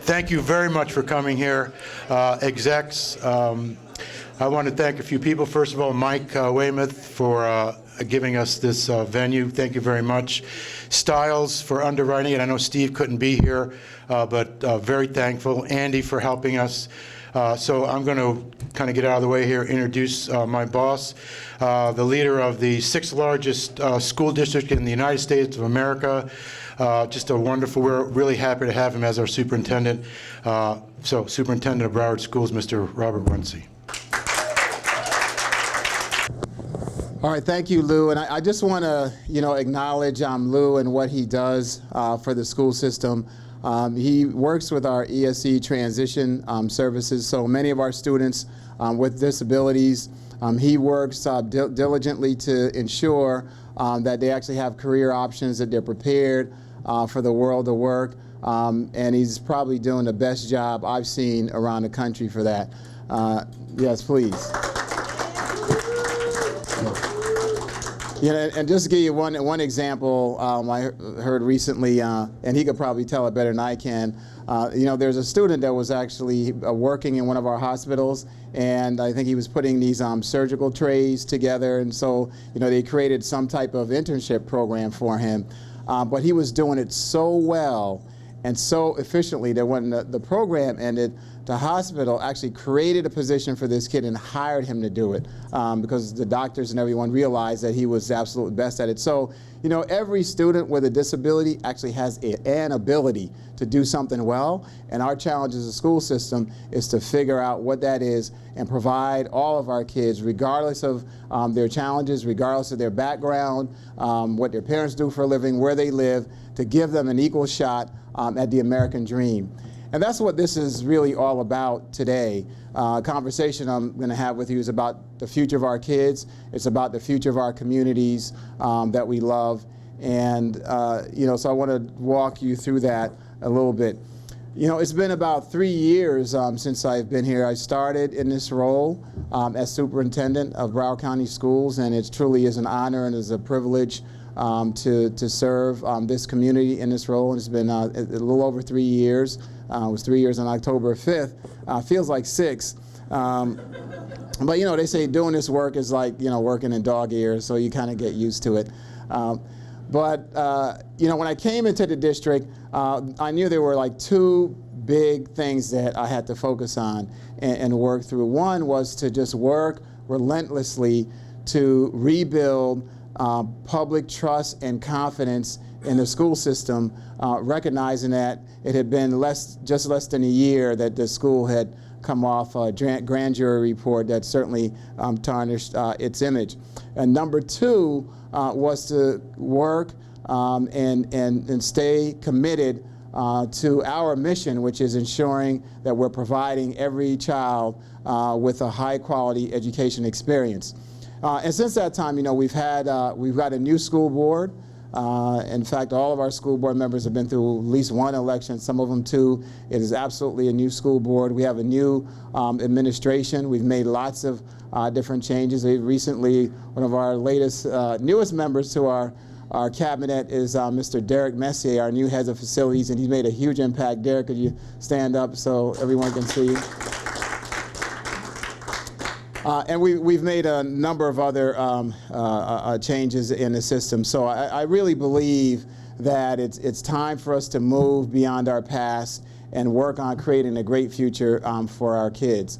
Thank you very much for coming here, execs. I want to thank a few people. First of all, Mike Weymouth for giving us this venue. Thank you very much. Stiles for underwriting it. I know Steve couldn't be here, but very thankful. Andy for helping us. So I'm going to kind of get out of the way here, introduce my boss, the leader of the 6th largest school district in the United States of America. Just a wonderful, we're really happy to have him as our superintendent. So Superintendent of Broward Schools, Mr. Robert Runcie. All right, thank you, Lou. And I just want to, acknowledge Lou and what he does for the school system. He works with our ESE transition services, so many of our students with disabilities, he works diligently to ensure that they actually have career options, that they're prepared for the world of work, and he's probably doing the best job I've seen around the country for that. Yes, please. And just to give you one example, I heard recently, and he could probably tell it better than I can. There's a student that was actually working in one of our hospitals, and I think he was putting these surgical trays together, and so they created some type of internship program for him. But he was doing it so well and so efficiently that when the program ended, the hospital actually created a position for this kid and hired him to do it because the doctors and everyone realized that he was the absolute best at it. So, every student with a disability actually has an ability to do something well, and our challenge as a school system is to figure out what that is and provide all of our kids, regardless of their challenges, regardless of their background, what their parents do for a living, where they live, to give them an equal shot at the American dream. And that's what this is really all about today. Conversation I'm going to have with you is about the future of our kids. It's about the future of our communities that we love. And, so I want to walk you through that a little bit. It's been about 3 years since I've been here. I started in this role as superintendent of Broward County Schools, and it truly is an honor and is a privilege to serve this community in this role. And it's been a little over 3 years. It was 3 years on October 5th. Feels like 6. But they say doing this work is like, working in dog ears, so you kind of get used to it. But when I came into the district, I knew there were like 2 big things that I had to focus on and work through. One was to just work relentlessly to rebuild public trust and confidence in the school system, recognizing that it had been just less than a year that the school had come off a grand jury report that certainly tarnished its image. And number 2 was to work and stay committed to our mission, which is ensuring that we're providing every child with a high-quality education experience. And since that time, we've got a new school board. In fact, all of our school board members have been through at least 1 election, some of them 2. It is absolutely a new school board. We have a new administration. We've made lots of different changes. Recently, one of our latest, newest members to our cabinet is Mr. Derek Messier, our new head of facilities, and he's made a huge impact. Derek, could you stand up so everyone can see you? And we've made a number of other changes in the system. So I really believe that it's time for us to move beyond our past and work on creating a great future for our kids.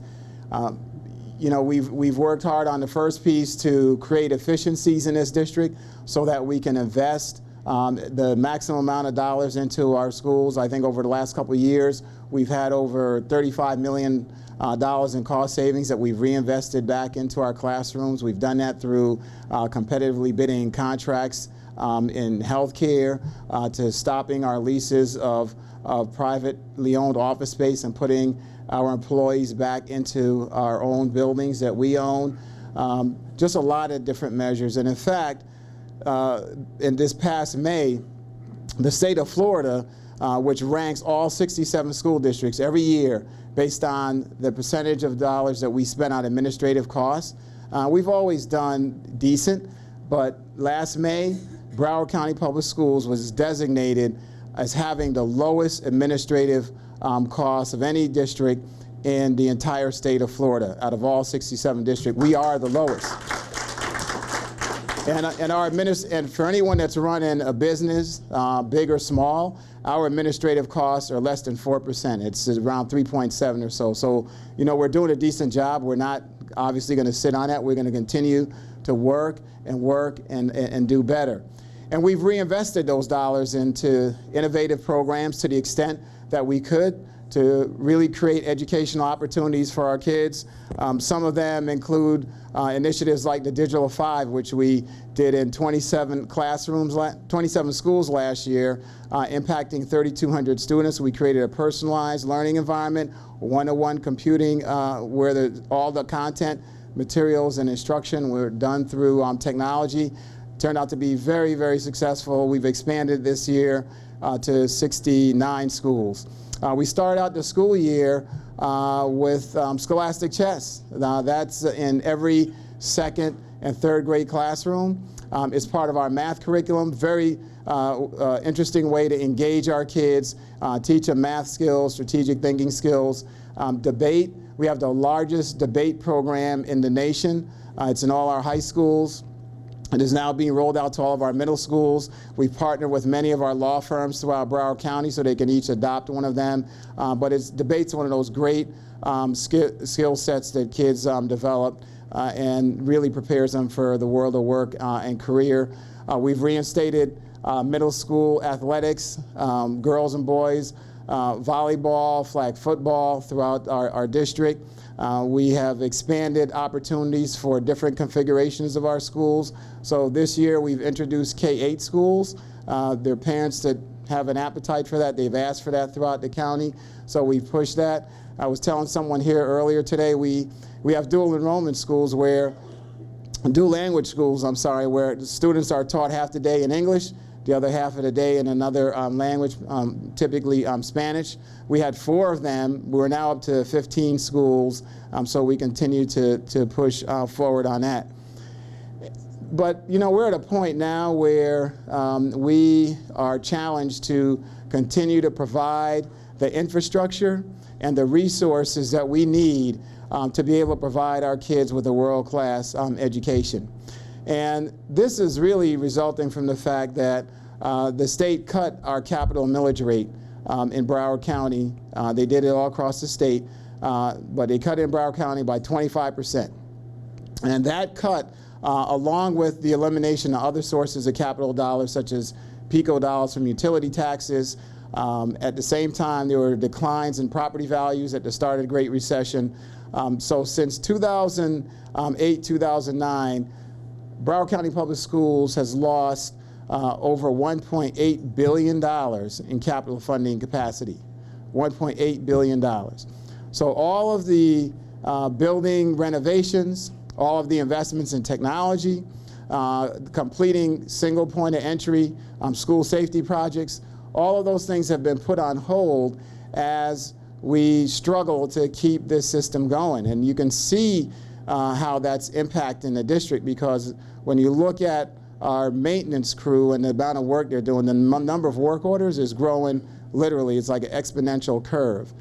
We've worked hard on the first piece to create efficiencies in this district so that we can invest the maximum amount of dollars into our schools. I think over the last couple of years, we've had over $35 million in cost savings that we've reinvested back into our classrooms. We've done that through competitively bidding contracts in healthcare, to stopping our leases of privately owned office space and putting our employees back into our own buildings that we own. Just a lot of different measures. And in fact, in this past May, the state of Florida, which ranks all 67 school districts every year based on the percentage of dollars that we spend on administrative costs, we've always done decent, but last May, Broward County Public Schools was designated as having the lowest administrative costs of any district in the entire state of Florida. Out of all 67 districts, we are the lowest. And for anyone that's running a business, big or small, our administrative costs are less than 4%. It's around 3.7 or so. So, you know, we're doing a decent job. We're not obviously going to sit on it. We're going to continue to work and do better. And we've reinvested those dollars into innovative programs to the extent that we could to really create educational opportunities for our kids. Some of them include initiatives like the Digital 5, which we did in 27 schools last year, impacting 3,200 students. We created a personalized learning environment, one-to-one computing, where all the content, materials, and instruction were done through technology. Turned out to be very, very successful. We've expanded this year to 69 schools. We started out the school year with scholastic chess. Now that's in every second and third grade classroom. It's part of our math curriculum. Very interesting way to engage our kids, teach them math skills, strategic thinking skills. Debate, we have the largest debate program in the nation. It's in all our high schools. It is now being rolled out to all of our middle schools. We've partnered with many of our law firms throughout Broward County so they can each adopt one of them. But debate's one of those great skill sets that kids develop and really prepares them for the world of work and career. We've reinstated middle school athletics, girls and boys, volleyball, flag football throughout our district. We have expanded opportunities for different configurations of our schools. So this year we've introduced K-8 schools. There are parents that have an appetite for that. They've asked for that throughout the county. So we've pushed that. I was telling someone here earlier today, we have dual enrollment schools dual language schools, where the students are taught half the day in English, the other half of the day in another language, typically Spanish. We had 4 of them. We're now up to 15 schools, so we continue to push forward on that. But, you know, we're at a point now where we are challenged to continue to provide the infrastructure and the resources that we need to be able to provide our kids with a world-class education. And this is really resulting from the fact that the state cut our capital millage rate in Broward County. They did it all across the state, but they cut it in Broward County by 25%. And that cut, along with the elimination of other sources of capital dollars, such as PICO dollars from utility taxes. At the same time, there were declines in property values at the start of the Great Recession. So since 2008, 2009, Broward County Public Schools has lost over $1.8 billion in capital funding capacity. $1.8 billion. So all of the building renovations, all of the investments in technology, completing single point of entry, school safety projects, all of those things have been put on hold as we struggle to keep this system going. And you can see how that's impacting the district, because when you look at our maintenance crew and the amount of work they're doing, the number of work orders is growing literally. It's like an exponential curve.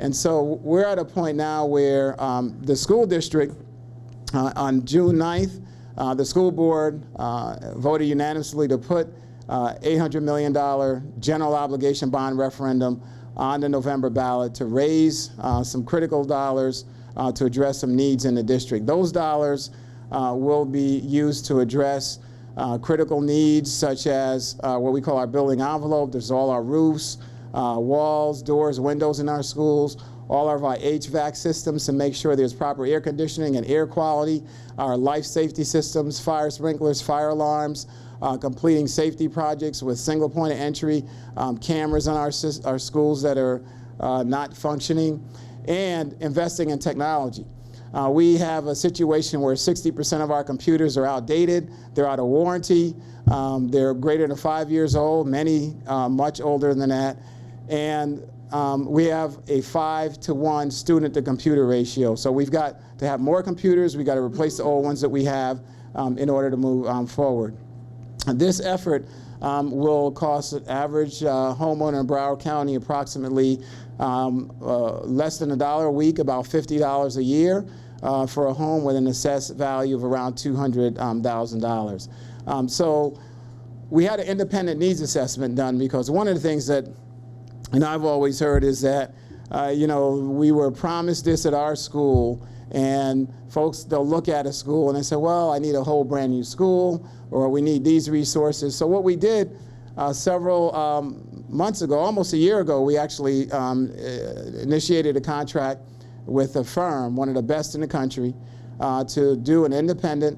And so we're at a point now where the school district, on June 9th, the school board voted unanimously to put $800 million general obligation bond referendum on the November ballot to raise some critical dollars to address some needs in the district. Those dollars will be used to address critical needs such as what we call our building envelope. There's all our roofs, walls, doors, windows in our schools, all of our HVAC systems to make sure there's proper air conditioning and air quality, our life safety systems, fire sprinklers, fire alarms, completing safety projects with single point of entry, cameras on our schools that are not functioning, and investing in technology. We have a situation where 60% of our computers are outdated, they're out of warranty, they're greater than 5 years old, many much older than that, and we have a 5-to-1 student to computer ratio. So we've got to have more computers, we've got to replace the old ones that we have in order to move forward. This effort will cost an average homeowner in Broward County approximately less than $1 a week, about $50 a year for a home with an assessed value of around $200,000. So we had an independent needs assessment done, because one of the things that, and I've always heard, is that we were promised this at our school, and folks, they'll look at a school and they say, well, I need a whole brand new school, or we need these resources. So what we did several months ago, almost a year ago, we actually initiated a contract with a firm, one of the best in the country, to do an independent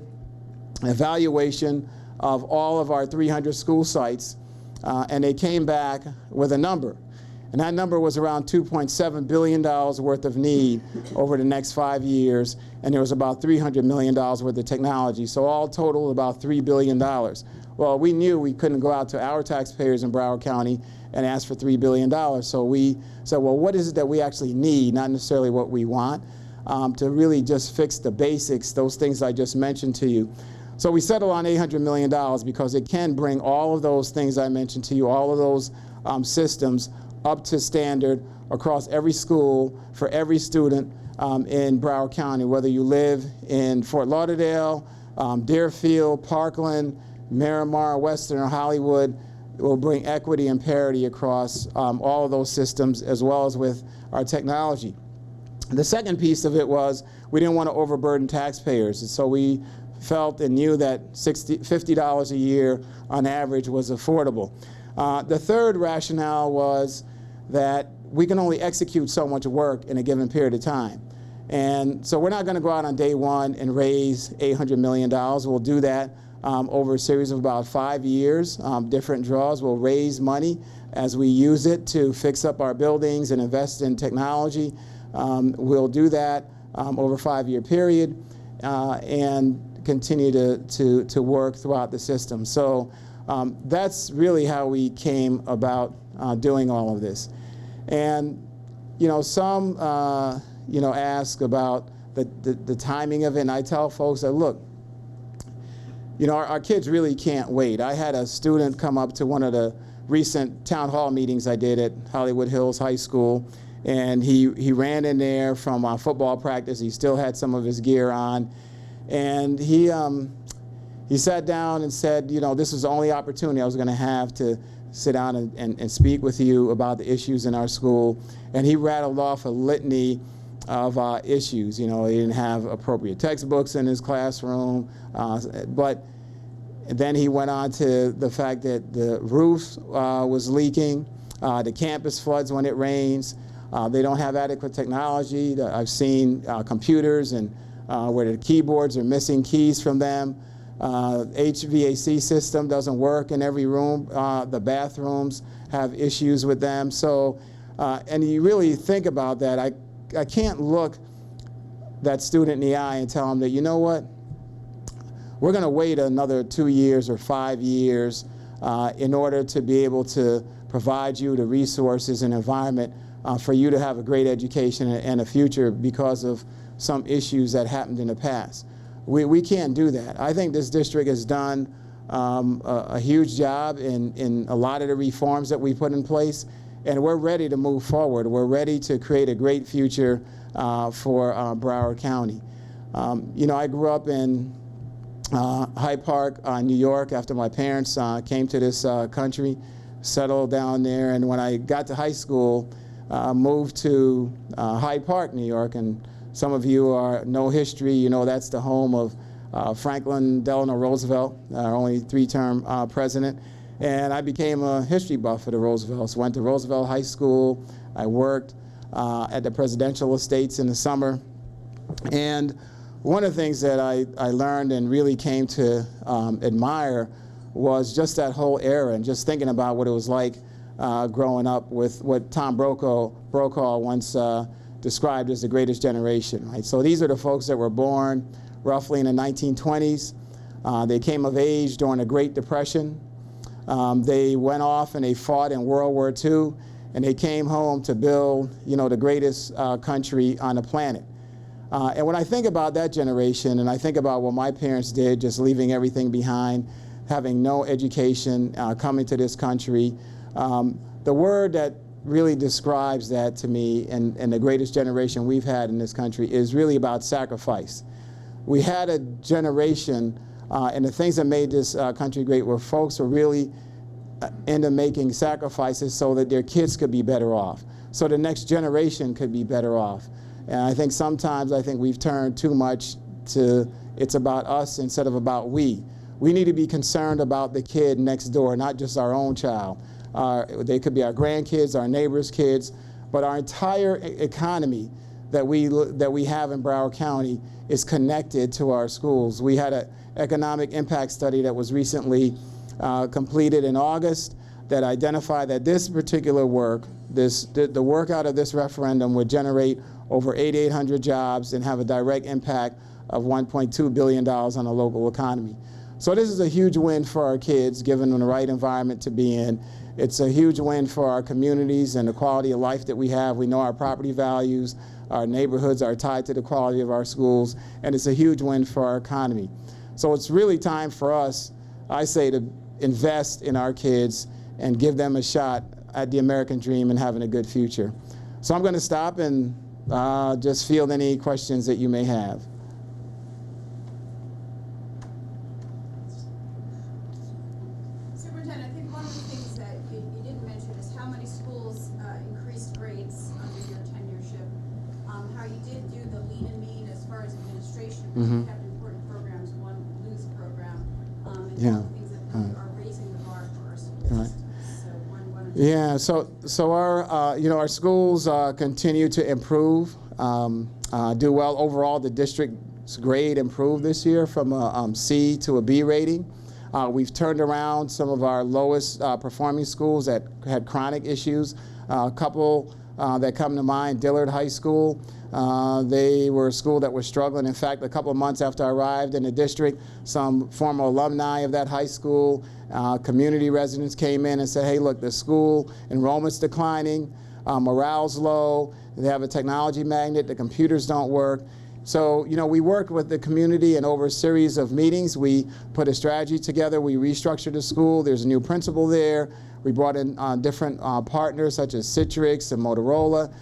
evaluation of all of our 300 school sites, and they came back with a number. And that number was around $2.7 billion worth of need over the next 5 years, and there was about $300 million worth of technology. So all total, about $3 billion. Well, we knew we couldn't go out to our taxpayers in Broward County and ask for $3 billion. So we said, well, what is it that we actually need, not necessarily what we want, to really just fix the basics, those things I just mentioned to you. So we settled on $800 million because it can bring all of those things I mentioned to you, all of those systems up to standard across every school for every student in Broward County, whether you live in Fort Lauderdale, Deerfield, Parkland, Miramar, Western, or Hollywood. It will bring equity and parity across all of those systems, as well as with our technology. The second piece of it was we didn't want to overburden taxpayers, and so we felt and knew that $50 a year on average was affordable. The third rationale was that we can only execute so much work in a given period of time. And so we're not going to go out on day one and raise $800 million. We'll do that over a series of about 5 years, different draws. We'll raise money as we use it to fix up our buildings and invest in technology. We'll do that over a 5-year period and continue to work throughout the system. So that's really how we came about doing all of this. And some ask about the timing of it, and I tell folks that, look, our kids really can't wait. I had a student come up to one of the recent town hall meetings I did at Hollywood Hills High School, and he ran in there from football practice. He still had some of his gear on, and he sat down and said, this was the only opportunity I was going to have to sit down and speak with you about the issues in our school. And he rattled off a litany of issues. He didn't have appropriate textbooks in his classroom, but then he went on to the fact that the roof was leaking, the campus floods when it rains, they don't have adequate technology. I've seen computers and where the keyboards are missing keys from them. HVAC system doesn't work in every room. The bathrooms have issues with them. So, and you really think about that, I can't look that student in the eye and tell him that, you know what, we're going to wait another 2 years or 5 years in order to be able to provide you the resources and environment for you to have a great education and a future because of some issues that happened in the past. We can't do that. I think this district has done a huge job in a lot of the reforms that we put in place, and we're ready to move forward. We're ready to create a great future for Broward County. I grew up in Hyde Park, New York, after my parents came to this country, settled down there, and when I got to high school, moved to Hyde Park, New York, and some of you know history. That's the home of Franklin Delano Roosevelt, our only 3-term president. And I became a history buff for the Roosevelts. Went to Roosevelt High School. I worked at the presidential estates in the summer. And one of the things that I learned and really came to admire was just that whole era, and just thinking about what it was like growing up with what Tom Brokaw once described as the greatest generation. Right? So these are the folks that were born roughly in the 1920s. They came of age during the Great Depression. They went off and they fought in World War II, and they came home to build, the greatest country on the planet. And when I think about that generation, and I think about what my parents did, just leaving everything behind, having no education, coming to this country. The word that really describes that to me, and the greatest generation we've had in this country, is really about sacrifice. We had a generation, and the things that made this country great were folks were really into making sacrifices so that their kids could be better off, so the next generation could be better off. And I think sometimes we've turned too much to it's about us instead of about we. We need to be concerned about the kid next door, not just our own child. They could be our grandkids, our neighbors' kids, but our entire economy that we have in Broward County is connected to our schools. We had an economic impact study that was recently completed in August that identified that this particular work, the work out of this referendum would generate over 8,800 jobs and have a direct impact of $1.2 billion on the local economy. So this is a huge win for our kids, given them the right environment to be in. It's a huge win for our communities and the quality of life that we have. We know our property values, our neighborhoods are tied to the quality of our schools, and it's a huge win for our economy. So it's really time for us, I say, to invest in our kids and give them a shot at the American dream and having a good future. So I'm going to stop and just field any questions that you may have. Superintendent, I think one of the things that you didn't mention is how many schools increased grades under your tenureship. How you did do the lean and mean as far as administration, but you kept important programs, one lose program, and Yeah. things that are raising the bar for us. Right. So one Yeah, so our our schools continue to improve, do well overall. The district's grade improved this year from a C to a B rating. We've turned around some of our lowest performing schools that had chronic issues. A couple that come to mind, Dillard High School. They were a school that was struggling. In fact, a couple of months after I arrived in the district, some former alumni of that high school, community residents came in and said, hey, look, the school enrollment's declining, morale's low, they have a technology magnet, the computers don't work. So, we worked with the community, and over a series of meetings, we put a strategy together. We restructured the school. There's a new principal there. We brought in different partners such as Citrix and Motorola.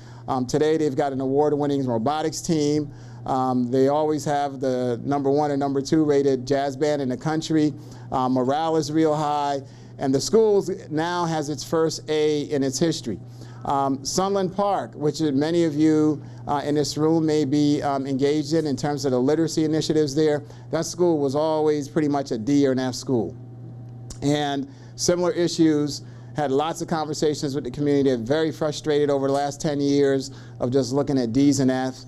Today, they've got an award-winning robotics team. They always have the #1 and #2 rated jazz band in the country. Morale is real high, and the school now has its first A in its history. Sunland Park, which many of you in this room may be engaged in terms of the literacy initiatives there, that school was always pretty much a D or an F school. And similar issues, had lots of conversations with the community. They're very frustrated over the last 10 years of just looking at Ds and Fs,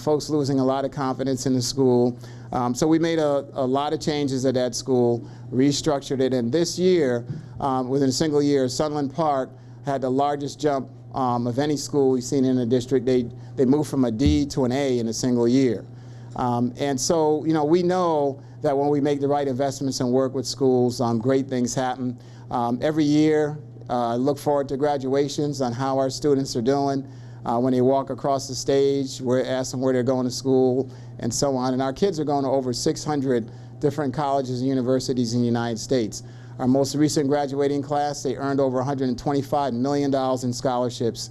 folks losing a lot of confidence in the school. So we made a lot of changes at that school, restructured it, and this year, within a single year, Sunland Park had the largest jump of any school we've seen in the district. They moved from a D to an A in a single year. And so, we know that when we make the right investments and work with schools, great things happen. Every year, I look forward to graduations on how our students are doing. When they walk across the stage, we ask them where they're going to school and so on. And our kids are going to over 600 different colleges and universities in the United States. Our most recent graduating class, they earned over $125 million in scholarships.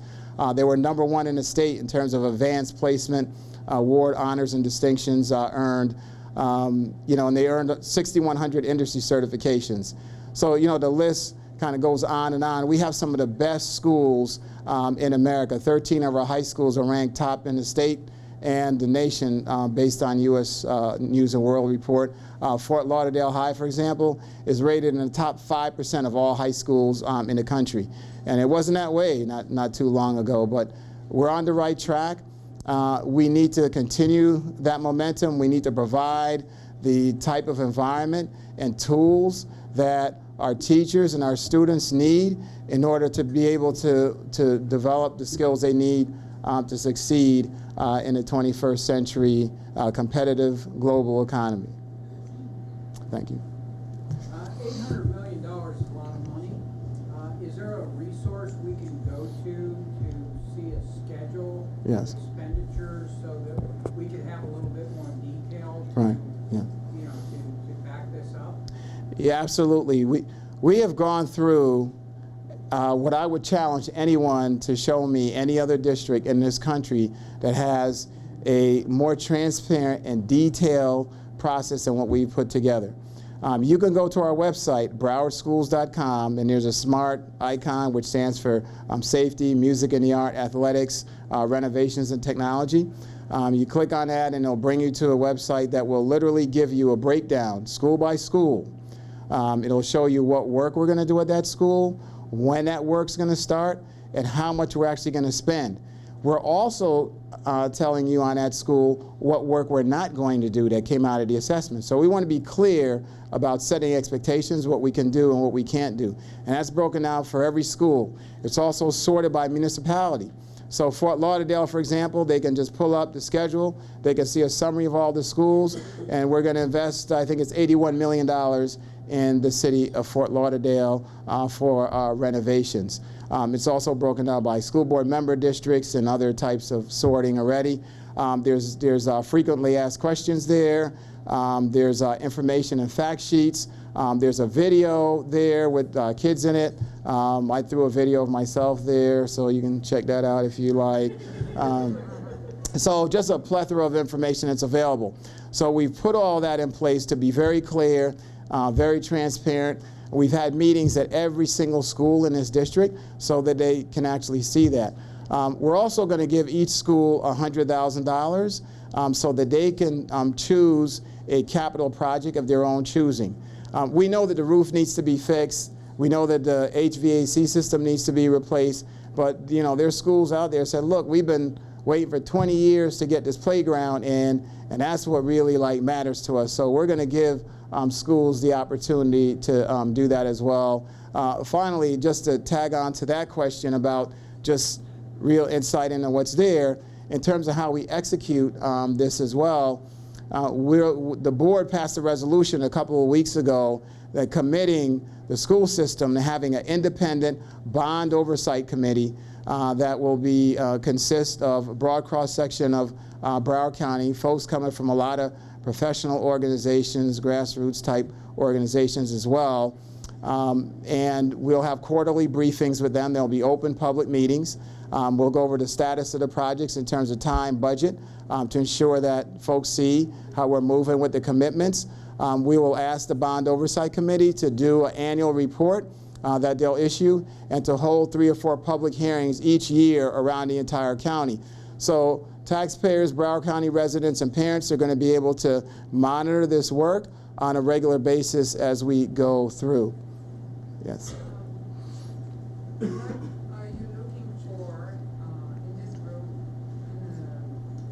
They were #1 in the state in terms of advanced placement, award, honors, and distinctions earned. And they earned 6,100 industry certifications. So, the list kind of goes on and on. We have some of the best schools in America. 13 of our high schools are ranked top in the state and the nation based on U.S. News and World Report. Fort Lauderdale High, for example, is rated in the top 5% of all high schools in the country. And it wasn't that way not too long ago, but we're on the right track. We need to continue that momentum. We need to provide the type of environment and tools that our teachers and our students need in order to be able to develop the skills they need to succeed in the 21st century competitive global economy. Thank you. $800 million is a lot of money. Is there a resource we can go to see a schedule Yes. of expenditures so that we could have a little bit more detail Right. Yeah. to back this up? Yeah, absolutely. We have gone through what I would challenge anyone to show me any other district in this country that has a more transparent and detailed process than what we've put together. You can go to our website, browardschools.com, and there's a SMART icon, which stands for safety, music and the art, athletics, renovations and technology. You click on that and it'll bring you to a website that will literally give you a breakdown, school by school. It'll show you what work we're going to do at that school, when that work's going to start, and how much we're actually going to spend. We're also telling you on that school what work we're not going to do that came out of the assessment. So we want to be clear about setting expectations, what we can do and what we can't do. And that's broken out for every school. It's also sorted by municipality. So Fort Lauderdale, for example, they can just pull up the schedule. They can see a summary of all the schools. And we're going to invest, I think it's $81 million in the city of Fort Lauderdale for renovations. It's also broken down by school board member districts and other types of sorting already. There's frequently asked questions there. There's information and fact sheets. There's a video there with kids in it. I threw a video of myself there, so you can check that out if you like. So just a plethora of information that's available. So we've put all that in place to be very clear, very transparent. We've had meetings at every single school in this district so that they can actually see that. We're also going to give each school $100,000 so that they can choose a capital project of their own choosing. We know that the roof needs to be fixed. We know that the HVAC system needs to be replaced. But you know, there's schools out there that said, look, we've been waiting for 20 years to get this playground in, and that's what really matters to us. So we're going to give schools the opportunity to do that as well. Finally, just to tag on to that question about just real insight into what's there, in terms of how we execute this as well, the board passed a resolution a couple of weeks ago that committing the school system to having an independent bond oversight committee that will be consist of a broad cross-section of Broward County, folks coming from a lot of professional organizations, grassroots type organizations as well. And we'll have quarterly briefings with them. There'll be open public meetings. We'll go over the status of the projects in terms of time, budget, to ensure that folks see how we're moving with the commitments. We will ask the Bond Oversight Committee to do an annual report that they'll issue and to hold 3 or 4 public hearings each year around the entire county. So taxpayers, Broward County residents, and parents are going to be able to monitor this work on a regular basis as we go through. Yes. What are you looking for in this group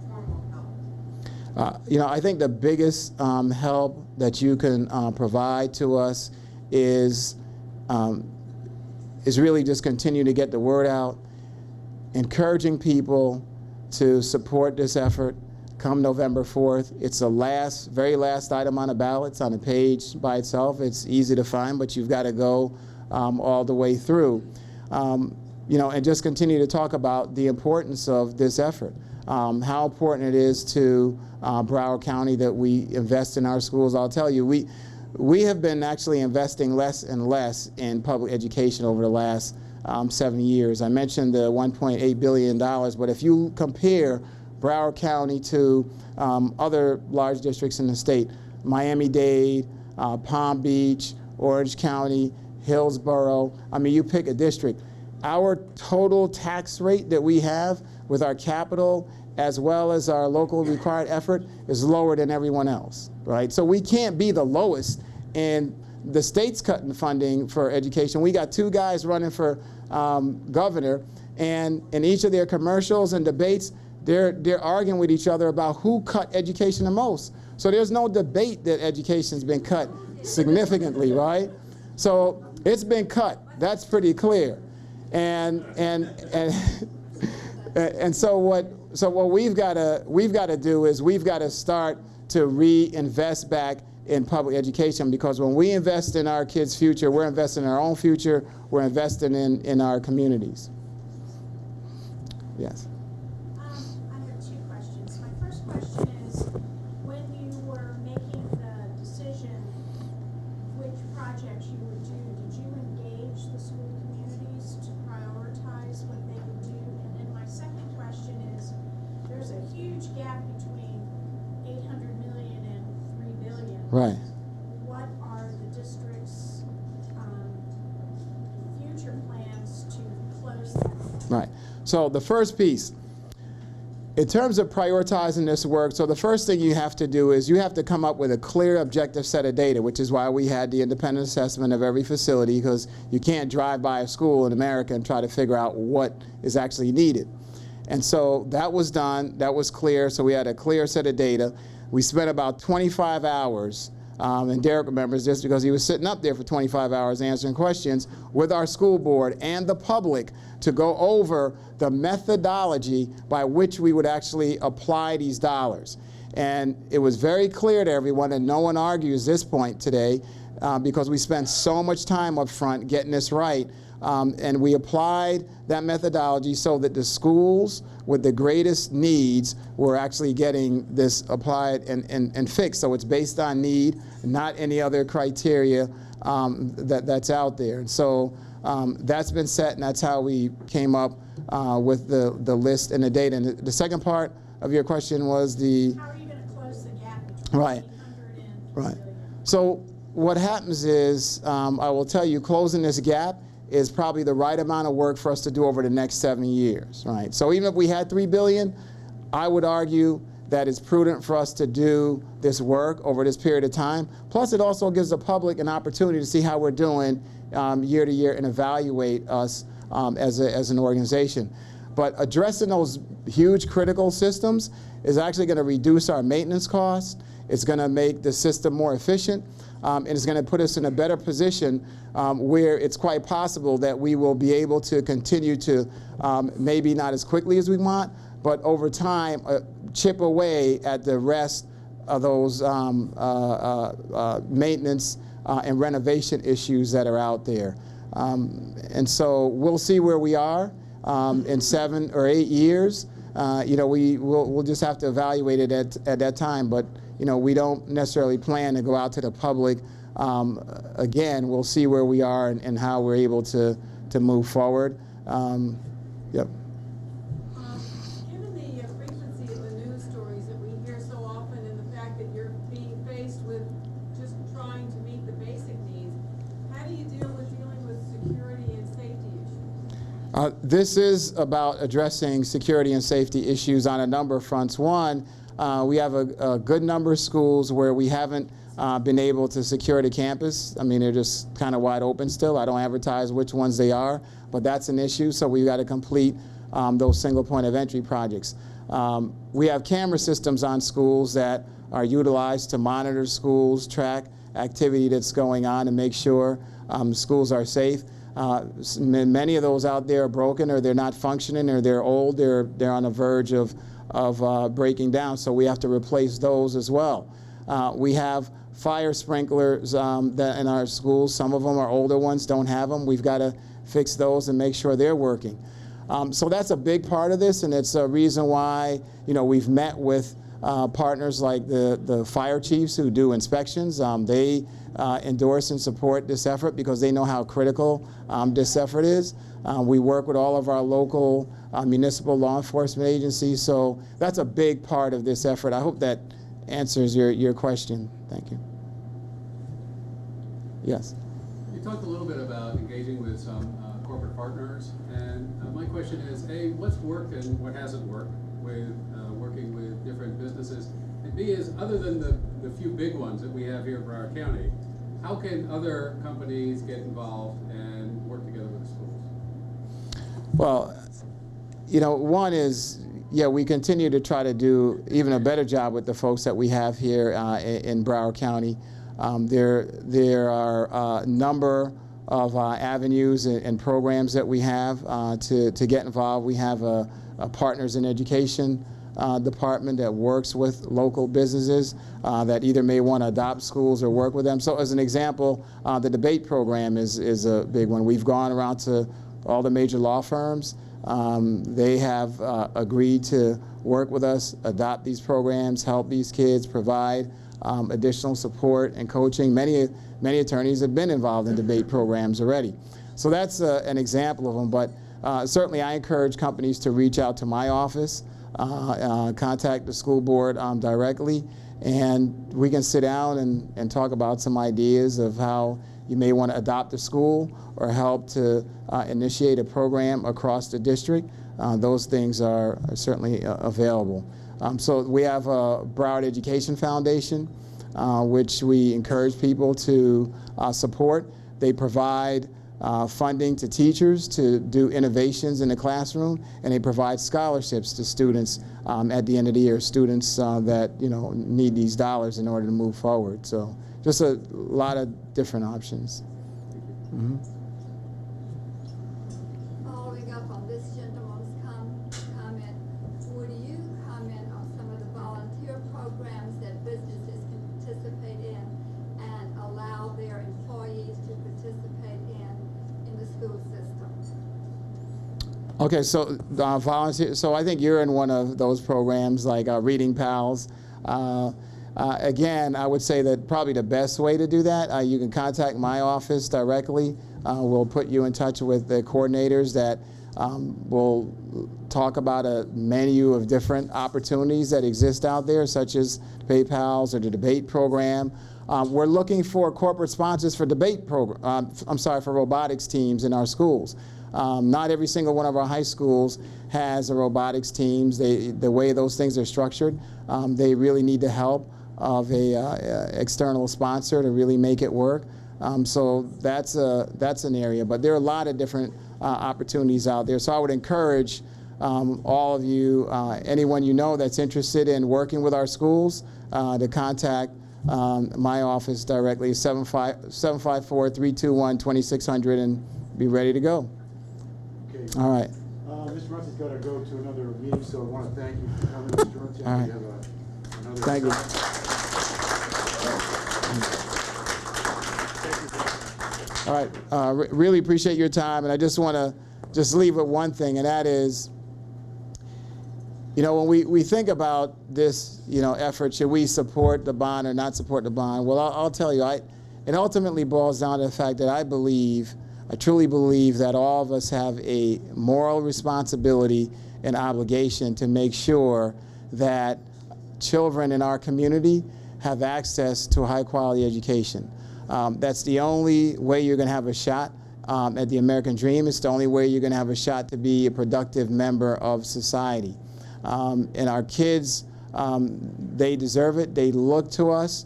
form of help? You know, I think the biggest help that you can provide to us is really just continue to get the word out, encouraging people to support this effort come November 4th. It's the very last item on the ballot. It's on a page by itself. It's easy to find, but you've got to go all the way through. You know, and just continue to talk about the importance of this effort, how important it is to Broward County that we invest in our schools. I'll tell you, we have been actually investing less and less in public education over the last 7 years. I mentioned the $1.8 billion, but if you compare Broward County to other large districts in the state, Miami-Dade, Palm Beach, Orange County, Hillsborough, I mean, you pick a district. Our total tax rate that we have with our capital as well as our local required effort is lower than everyone else, right? So we can't be the lowest, and the state's cutting funding for education. We got 2 guys running for governor, and in each of their commercials and debates, they're arguing with each other about who cut education the most. So there's no debate that education's been cut significantly, right? So it's been cut. That's pretty clear. And so what we've got to do is we've got to start to reinvest back in public education, because when we invest in our kids' future, we're investing in our own future, we're investing in our communities. Yes. I have 2 questions. My first question is, when you were making the decision which huge gap between 800 million and 3 billion. Right. What are the district's future plans to close that? Right. So the first piece, in terms of prioritizing this work, so the first thing you have to do is you have to come up with a clear, objective set of data, which is why we had the independent assessment of every facility, because you can't drive by a school in America and try to figure out what is actually needed. And so that was done, that was clear, so we had a clear set of data. We spent about 25 hours, and Derek remembers this because he was sitting up there for 25 hours answering questions with our school board and the public to go over the methodology by which we would actually apply these dollars. And it was very clear to everyone, and no one argues this point today, because we spent so much time up front getting this right, and we applied that methodology so that the schools with the greatest needs were actually getting this applied and fixed. So it's based on need, not any other criteria that's out there. And so that's been set, and that's how we came up with the list and the data. And the second part of your question was the... How are you going to close the gap between Right. 800 and 3 Right. billion? So what happens is, I will tell you, closing this gap is probably the right amount of work for us to do over the next 7 years, right? So even if we had $3 billion, I would argue that it's prudent for us to do this work over this period of time. Plus, it also gives the public an opportunity to see how we're doing year to year and evaluate us as an organization. But addressing those huge critical systems is actually going to reduce our maintenance costs. It's going to make the system more efficient, and it's going to put us in a better position where it's quite possible that we will be able to continue to, maybe not as quickly as we want, but over time chip away at the rest of those maintenance and renovation issues that are out there. And so we'll see where we are in 7 or 8 years. We'll just have to evaluate it at that time, but we don't necessarily plan to go out to the public. Again, we'll see where we are and how we're able to move forward. Yep. Given the frequency of the news stories that we hear so often and the fact that you're being faced with just trying to meet the basic needs, how do you deal with security and safety issues? This is about addressing security and safety issues on a number of fronts. One, we have a good number of schools where we haven't been able to secure the campus. I mean, they're just kind of wide open still. I don't advertise which ones they are, but that's an issue, so we've got to complete those single point of entry projects. We have camera systems on schools that are utilized to monitor schools, track activity that's going on, and make sure schools are safe. Many of those out there are broken, or they're not functioning, or they're old, they're on the verge of breaking down, so we have to replace those as well. We have fire sprinklers that in our schools. Some of them are older ones, don't have them. We've got to fix those and make sure they're working. So that's a big part of this, and it's a reason why we've met with partners like the fire chiefs who do inspections. They endorse and support this effort because they know how critical this effort is. We work with all of our local municipal law enforcement agencies, so that's a big part of this effort. I hope that answers your question. Thank you. Yes? You talked a little bit about engaging with some corporate partners, and my question is, A, what's worked and what hasn't worked with working with different businesses? And B is, other than the few big ones that we have here in Broward County, how can other companies get involved and work together with the schools? Well, one is, we continue to try to do even a better job with the folks that we have here in Broward County. There are a number of avenues and programs that we have to get involved. We have a Partners in Education department that works with local businesses that either may want to adopt schools or work with them. So as an example, the debate program is a big one. We've gone around to all the major law firms. They have agreed to work with us, adopt these programs, help these kids, provide additional support and coaching. Many attorneys have been involved in debate programs already. So that's an example of them, but certainly I encourage companies to reach out to my office contact the school board directly, and we can sit down and talk about some ideas of how you may want to adopt a school or help to initiate a program across the district. Those things are certainly available. So we have a Broward Education Foundation, which we encourage people to support. They provide funding to teachers to do innovations in the classroom, and they provide scholarships to students at the end of the year, students that need these dollars in order to move forward. So just a lot of different options. Mm-hmm. Following up on this gentleman's comment, would you comment on some of the volunteer programs that businesses can participate in and allow their employees to participate in the school system? Okay, so volunteer. So I think you're in one of those programs like Reading Pals. Again, I would say that probably the best way to do that, you can contact my office directly. We'll put you in touch with the coordinators that will talk about a menu of different opportunities that exist out there, such as Debate Pals or the debate program. We're looking for corporate sponsors for for robotics teams in our schools. Not every single one of our high schools has a robotics teams. The way those things are structured, they really need the help of a external sponsor to really make it work. So that's an area, but there are a lot of different opportunities out there. So I would encourage all of you, anyone you know that's interested in working with our schools, to contact my office directly, 754-321-2600, and be ready to go. Okay. All right. Mr. Runcie's got to go to another meeting, so I want to thank you for coming, Mr. Runcie. All right. We have another Thank you. All right, really appreciate your time, and I just want to leave with one thing, and that is, when we think about this, effort, should we support the bond or not support the bond? Well, I'll tell you, it ultimately boils down to the fact that I truly believe that all of us have a moral responsibility and obligation to make sure that children in our community have access to a high-quality education. That's the only way you're going to have a shot at the American dream. It's the only way you're going to have a shot to be a productive member of society. And our kids, they deserve it. They look to us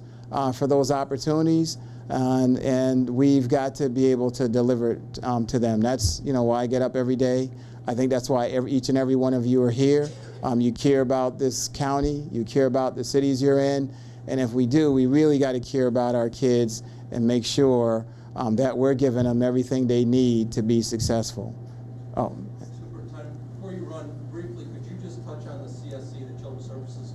for those opportunities, and we've got to be able to deliver it to them. That's why I get up every day. I think that's why each and every one of you are here. You care about this county. You care about the cities you're in. And if we do, we really got to care about our kids and make sure that we're giving them everything they need to be successful. Oh. Superintendent, before you run, briefly, could you just touch on the CSC, the Children's Services?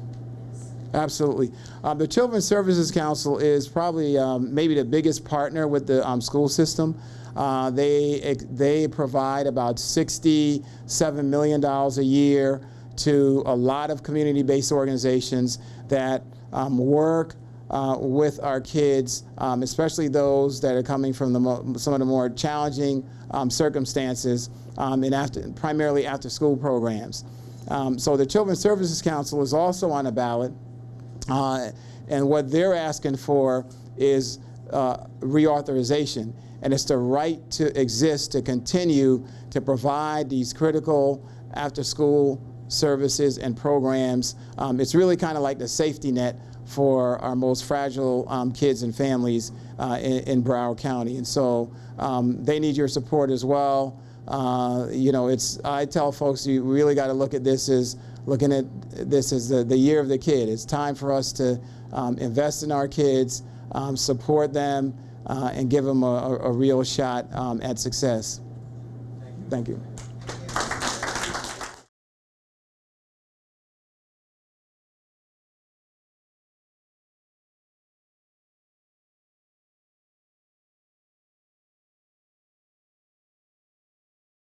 Absolutely. The Children's Services Council is probably maybe the biggest partner with the school system. They provide about $67 million a year to a lot of community-based organizations that work with our kids, especially those that are coming from some of the more challenging circumstances, and primarily after-school programs. So the Children's Services Council is also on the ballot, and what they're asking for is reauthorization, and it's the right to exist to continue to provide these critical after-school services and programs. It's really kind of like the safety net for our most fragile kids and families in Broward County. And so they need your support as well. I tell folks, you really got to look at this as the year of the kid. It's time for us to invest in our kids, support them, and give them a real shot at success. Thank you.